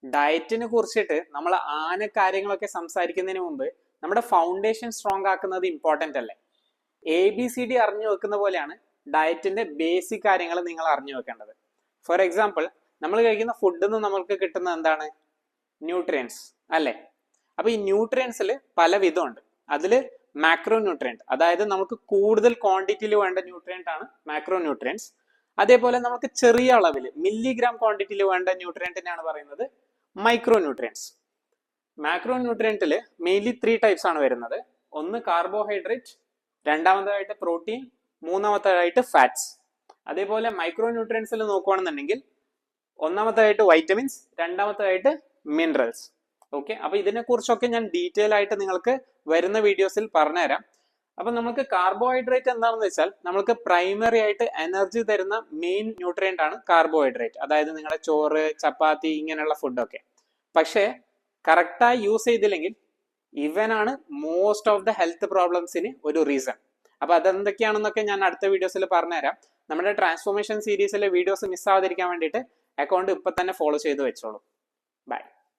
ഡയറ്റിനെ കുറിച്ചിട്ട് നമ്മൾ കാര്യങ്ങളൊക്കെ സംസാരിക്കുന്നതിന് മുമ്പ് നമ്മുടെ ഫൗണ്ടേഷൻ സ്ട്രോങ് ആക്കുന്നത് ഇമ്പോർട്ടന്റ് അല്ലേ? ABCD അറിഞ്ഞു വെക്കുന്ന പോലെയാണ് ഡയറ്റിന്റെ ബേസിക് കാര്യങ്ങൾ നിങ്ങൾ അറിഞ്ഞു വെക്കേണ്ടത്. ഫോർ എക്സാമ്പിൾ, നമ്മൾ കഴിക്കുന്ന ഫുഡിൽ നിന്ന് നമ്മൾക്ക് കിട്ടുന്ന എന്താണ്? ന്യൂട്രിയൻസ് അല്ലേ? അപ്പൊ ഈ ന്യൂട്രിയൻസിൽ പല വിധമുണ്ട്. അതില് മാക്രോ ന്യൂട്രിയന്റ്, അതായത് നമുക്ക് കൂടുതൽ ക്വാണ്ടിറ്റിയിൽ വേണ്ട ന്യൂട്രിയന്റ് ആണ് മാക്രോ ന്യൂട്രിയൻസ്. അതേപോലെ നമുക്ക് ചെറിയ അളവിൽ മില്ലിഗ്രാം ക്വാണ്ടിറ്റിയിൽ വേണ്ട ന്യൂട്രിയന്റിനാണ് പറയുന്നത് മൈക്രോ ന്യൂട്രിയൻസ്. മാക്രോ ന്യൂട്രിയന്റിൽ മെയിൻലി 3 ടൈപ്സ് ആണ് വരുന്നത്. ഒന്ന് കാർബോഹൈഡ്രേറ്റ്, രണ്ടാമതായിട്ട് പ്രോട്ടീൻ, മൂന്നാമതായിട്ട് ഫാറ്റ്സ്. അതേപോലെ മൈക്രോ ന്യൂട്രിയൻസിൽ നോക്കുകയാണെന്നുണ്ടെങ്കിൽ ഒന്നാമതായിട്ട് വൈറ്റമിൻസ്, രണ്ടാമതായിട്ട് മിനറൽസ്. ഓക്കെ, അപ്പൊ ഇതിനെ കുറിച്ചൊക്കെ ഞാൻ ഡീറ്റെയിൽ ആയിട്ട് നിങ്ങൾക്ക് വരുന്ന വീഡിയോസിൽ പറഞ്ഞുതരാം. അപ്പൊ നമുക്ക് കാർബോഹൈഡ്രേറ്റ് എന്താണെന്ന് വെച്ചാൽ നമുക്ക് പ്രൈമറി ആയിട്ട് എനർജി തരുന്ന മെയിൻ ന്യൂട്രിയന്റ് ആണ് കാർബോഹൈഡ്രേറ്റ്, അതായത് നിങ്ങളുടെ ചോറ്, ചപ്പാത്തി ഇങ്ങനെയുള്ള ഫുഡൊക്കെ. പക്ഷേ കറക്റ്റായി യൂസ് ചെയ്തില്ലെങ്കിൽ ഇവനാണ് മോസ്റ്റ് ഓഫ് ദ ഹെൽത്ത് പ്രോബ്ലംസിന് ഒരു റീസൺ. അപ്പൊ അതെന്തൊക്കെയാണെന്നൊക്കെ ഞാൻ അടുത്ത വീഡിയോസിൽ പറഞ്ഞുതരാം. നമ്മുടെ ട്രാൻസ്ഫോർമേഷൻ സീരീസിലെ വീഡിയോസ് മിസ്സാവാതിരിക്കാൻ വേണ്ടിയിട്ട് അക്കൗണ്ട് ഇപ്പൊ തന്നെ ഫോളോ ചെയ്ത് വെച്ചോളൂ. ബൈ.